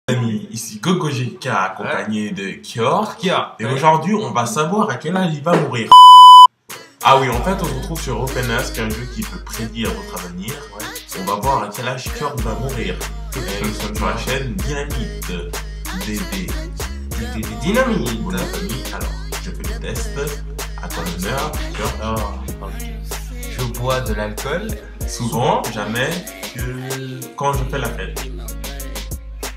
Amis, ici GoGoGK accompagné de Kior. Et aujourd'hui, on va savoir à quel âge il va mourir. Ah oui, en fait, on se retrouve sur OpenAsk, un jeu qui peut prédire votre avenir. On va voir à quel âge Kior va mourir. Et nous sommes sur la chaîne Dynamite. Dynamite. Pour la famille. Alors, je fais le test. À toi l'honneur, Kior. Je bois de l'alcool. Souvent, jamais que quand je fais la fête.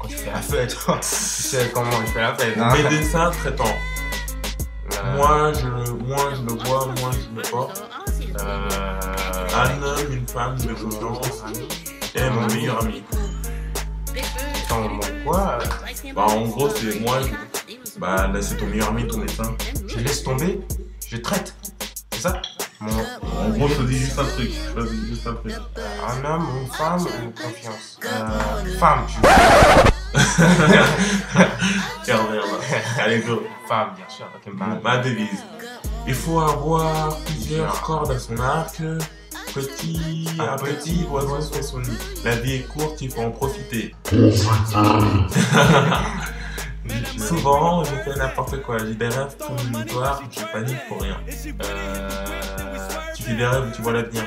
Quand tu fais la fête, tu sais comment je fais la fête. Mon médecin traitant. Moi je le bois, moi je le porte. Un homme, une femme de confiance et mon meilleur ami. Attends, quoi? Bah en gros c'est moi, bah là c'est ton meilleur ami, ton médecin. Je laisse tomber, je traite. C'est ça? En gros je te dis juste un truc. Un homme, une femme ou une confiance? Femme, Allez go. Femme, bien sûr. Okay, Ma devise. Il faut avoir plusieurs cordes à son arc. Un petit oiseau fait son nid. La vie est courte, il faut en profiter. Souvent, je fais n'importe quoi. J'ai des rêves prémonitoires, je panique pour rien. Tu fais des rêves, tu vois l'avenir.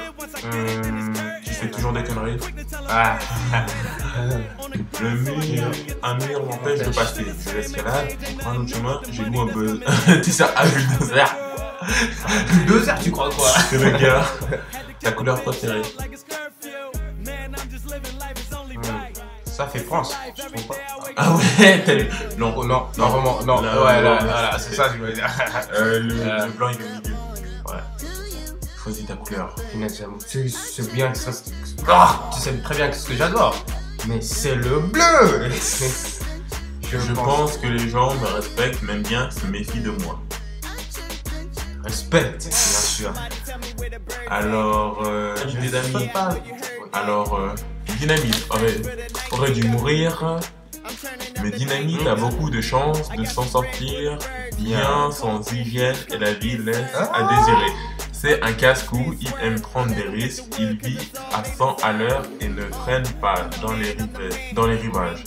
Tu fais toujours des conneries. Un mur m'empêche de passer. Je l'escalade, je prends un autre chemin, j'ai loué un peu. Tu sais, un bulldozer. Bulldozer, tu crois quoi? C'est le gars. Ta couleur préférée. Ça fait France, je trouve pas. Ah ouais, non, vraiment, non. Ouais, là, c'est ça, je voulais dire. Le blanc il est au milieu. Ouais. Choisis ta couleur. C'est bien que ça. Tu sais très bien que c'est ce que j'adore. Mais c'est le bleu. Je pense que les gens me respectent, m'aiment bien, se méfient de moi. Respecte, bien sûr. Alors, idée d'amis. Alors, Dynamite aurait dû mourir. Mais Dynamite a beaucoup de chances de s'en sortir bien sans hygiène et la vie laisse à désirer. C'est un casse-cou, il aime prendre des risques, il vit à 100 à l'heure et ne freine pas dans les rivages.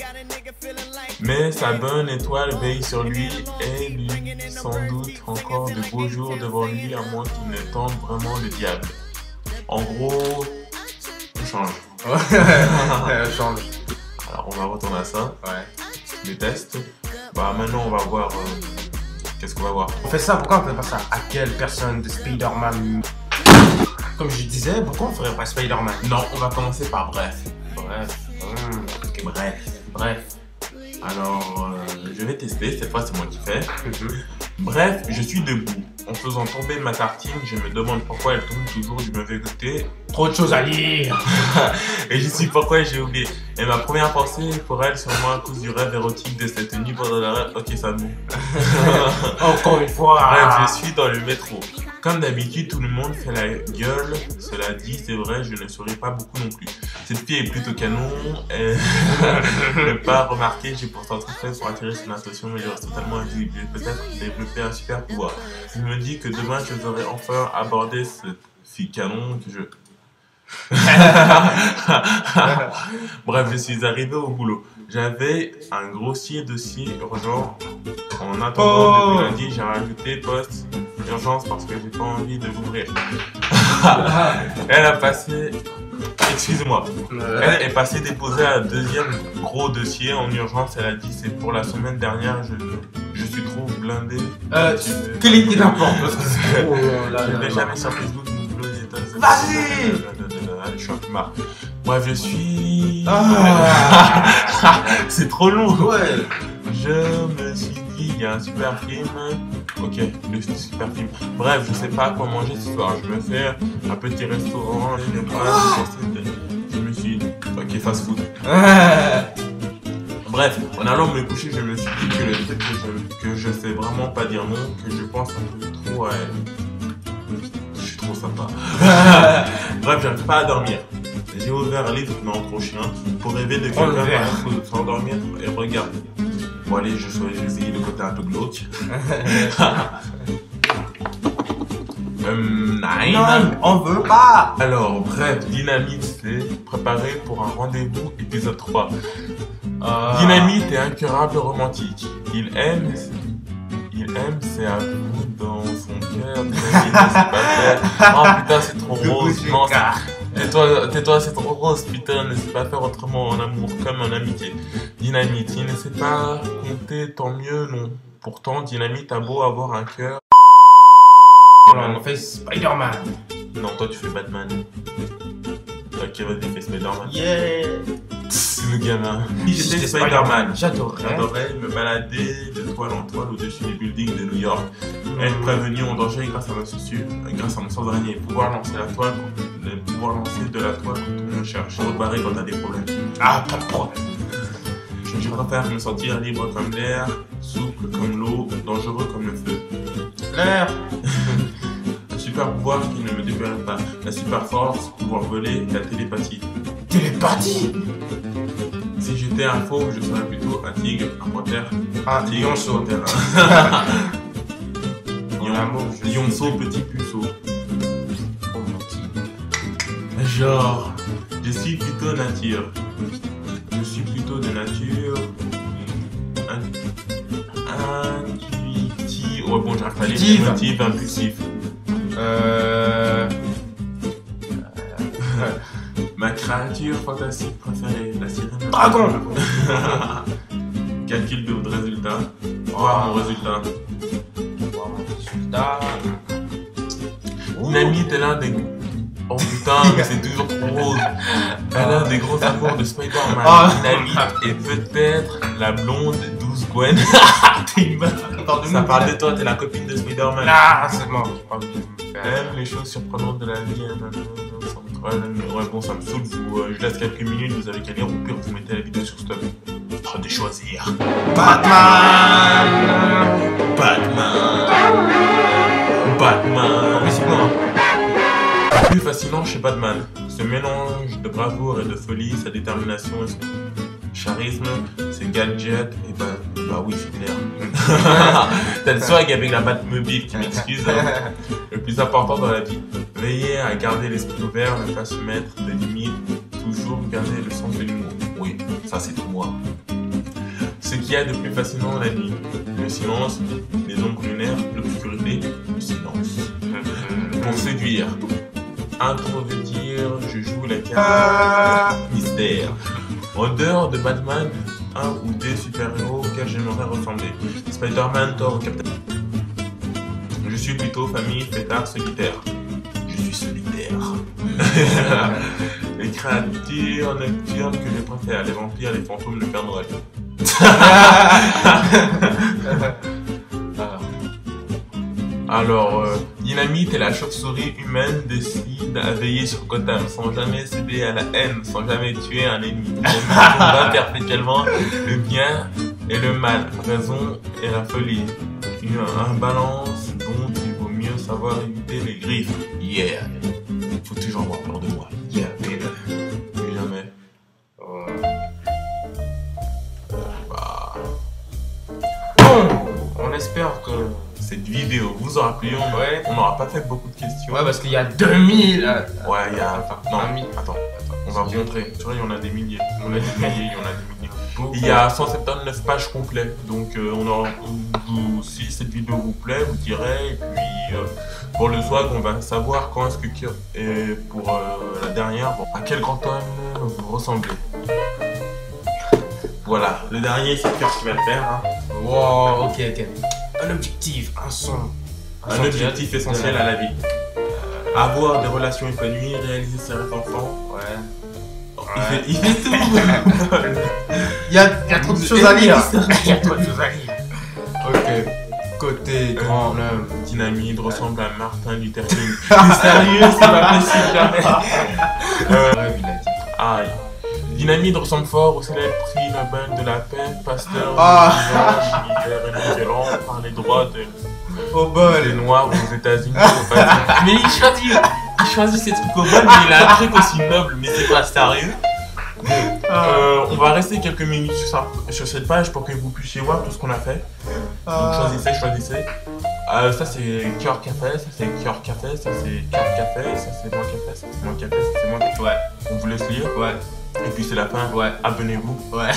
Mais sa bonne étoile veille sur lui et lui sans doute encore de beaux jours devant lui à moins qu'il ne tente vraiment le diable. En gros, on change. On change. Alors on va retourner à ça. Ouais. Les tests. Bah maintenant on va voir. Qu'est-ce qu'on va voir? On fait ça, pourquoi on fait pas ça? À quelle personne de Spider-Man? Comme je disais, pourquoi on ferait pas Spider-Man? Non, on va commencer par bref. Bref. Alors, je vais tester, cette fois c'est moi qui fais. Bref, je suis debout. En faisant tomber ma tartine, je me demande pourquoi elle tombe toujours du mauvais côté. Trop de choses à lire. Et je sais pourquoi j'ai oublié. Et ma première pensée pour elle, sûrement à cause du rêve érotique de cette nuit pendant la rêve. Ok, ça me... Encore une fois. Bref, je suis dans le métro. Comme d'habitude, tout le monde fait la gueule. Cela dit, c'est vrai, je ne souris pas beaucoup non plus. Cette fille est plutôt canon. Et ne pas remarquer, j'ai pourtant tout fait pour attirer son attention, mais je reste totalement invisible. J'ai peut-être développé un super pouvoir. Je me dis que demain, je devrais enfin aborder cette fille canon que je... Bref, je suis arrivé au boulot. J'avais un grossier dossier urgent. En attendant, depuis lundi, j'ai rajouté poste urgence parce que j'ai pas envie de l'ouvrir. Elle a passé... Excuse-moi. Elle est passée déposer un deuxième gros dossier en urgence. Elle a dit c'est pour la semaine dernière. Je suis trop blindé. Cliquez n'importe. Je n'ai jamais sur Facebook. Vas-y. Je suis un peu marre. Bref, je suis... C'est trop long. Ouais. Je me suis dit, il y a un super film. Ok, le super film. Bref, je sais pas quoi manger ce soir. Je me fais un petit restaurant. Je me suis dit, ok, fast food. Bref, en allant me coucher, je me suis dit que le truc que je sais vraiment pas dire non, que je pense un peu trop à elle. Je suis trop sympa. Bref, j'arrive pas à dormir. J'ai ouvert un livre, non, trop chien, pour rêver de quelqu'un sans dormir et regarder. Bon allez, je vais essayer le côté un peu glauque. Non, on veut pas. Alors, bref, Dynamite s'est préparé pour un rendez-vous épisode 3. Dynamite est incurable romantique. Il aime, c'est à vous dans son cœur. Dynamite, c'est pas faire. Oh putain, c'est trop rose. Non, tais-toi, c'est trop rose. Putain, ne sait pas faire autrement en amour comme en amitié. Dynamite, il ne sait pas compter, tant mieux, non. Pourtant, Dynamite a beau avoir un cœur. On fait Spider-Man. Non, toi tu fais Batman. Ok, vas-y, fais Spider-Man. Yeah. Le gamin. J'étais Spider-Man. J'adorais me balader de toile en toile au-dessus des buildings de New York. Être prévenu en danger grâce à grâce à mon sens d'araignée. Pouvoir lancer de la toile quand on me cherche. Rebarrer quand t'as des problèmes. Ah, pas de problème. Je préfère me sentir libre comme l'air, souple comme l'eau, dangereux comme le feu. L'air. Un super pouvoir qui ne me déplairait pas. La super force, pouvoir voler, la télépathie. Télépathie. Si j'étais un fauve, je serais plutôt un tigre, un panthère. Un lionceau. Lionceau, petit puceau. Genre, je suis plutôt nature. Je suis plutôt de nature. Intuitif. Ouais, bon, j'arrive pas à les motifs impulsifs. Ma créature fantastique préférée, la sirène. Dragon. Calcul de résultat. Voir mon résultat. Dynamite est l'un des... Oh putain, mais c'est toujours trop rose. Elle a l'un des gros amours de Spider-Man. Dynamite est peut-être la blonde douce Gwen. T'es une bâtarde. Ça parle de toi, t'es la copine de Spider-Man. Ah, c'est mort. Aime les choses surprenantes de la vie. Ouais, bon, ça me saoule. Je laisse quelques minutes, vous avez qu'à lire, ou pire, vous mettez la vidéo sur stop. Oh, de choisir. Batman. Mais c'est quoi? Plus fascinant chez Batman, ce mélange de bravoure et de folie, sa détermination et son charisme, ses gadgets, et bah oui, c'est clair. T'as le swag avec la Batmobile qui m'excuse. Hein. Le plus important dans la vie, veiller à garder l'esprit ouvert, ne pas se mettre de limites, toujours garder le sens de l'humour. Oui, ça c'est tout moi. Ce qu'il y a de plus fascinant dans la vie, le silence, les ombres lunaires, l'obscurité, le silence. Pour séduire. Introvertir, je joue la carte mystère. En dehors de Batman, un ou des super-héros auxquels j'aimerais ressembler. Spider-Man, Thor, Captain. Je suis plutôt famille, fêtard, solitaire. Je suis solitaire. Les créatures nocturnes que je préfère, les vampires, les fantômes, le Père Noël. Alors, Dynamite et la chauve-souris humaine décident à veiller sur Gotham sans jamais céder à la haine, sans jamais tuer un ennemi. Ils combattent perpétuellement le bien et le mal, la raison et la folie. Un balance dont il vaut mieux savoir éviter les griffes. Yeah! Faut toujours avoir peur de moi. Yeah, baby. Plus jamais. Bon, on espère que cette vidéo vous aura plu. On n'aura pas fait beaucoup de questions. Ouais, parce qu'il y a 2000. Ouais, il y a. Non, attends. On va vous montrer. Tu vois, il y en a des milliers. Il y en a des milliers. Il y a 179 pages complètes. Donc, si cette vidéo vous plaît, vous direz. Et puis, pour le swag, on va savoir quand est-ce que. Et pour la dernière, bon, à quel grand homme vous ressemblez. Voilà, le dernier, c'est Kurt qui va le faire. Hein. Wow, ok. Un objectif, un son. Un objectif essentiel à la vie. Avoir des relations épanouies, réaliser ses rêves d'enfant. Ouais. Il fait tout. Il y a trop de choses à lire. Ok. Côté grand homme. Dynamite ressemble à Martin Luther King. T'es sérieux, c'est pas possible jamais. Aïe. Dynamite ressemble fort au célèbre prix Nobel de la paix, pasteur militaire et violent par les droits des Noirs aux États-Unis. Mais il choisit ses trucs au bol, mais il a un truc aussi noble, mais c'est pas sérieux. On va rester quelques minutes sur cette page pour que vous puissiez voir tout ce qu'on a fait. Donc choisissez. Ça c'est Cœur Café, ça c'est Cœur Café, ça c'est Cœur Café, ça c'est Moins Café, ça c'est Moins Café, ça c'est Moins Café. Ouais. On vous laisse lire. Ouais. Et puis c'est la fin. Ouais. Abonnez-vous. Ouais.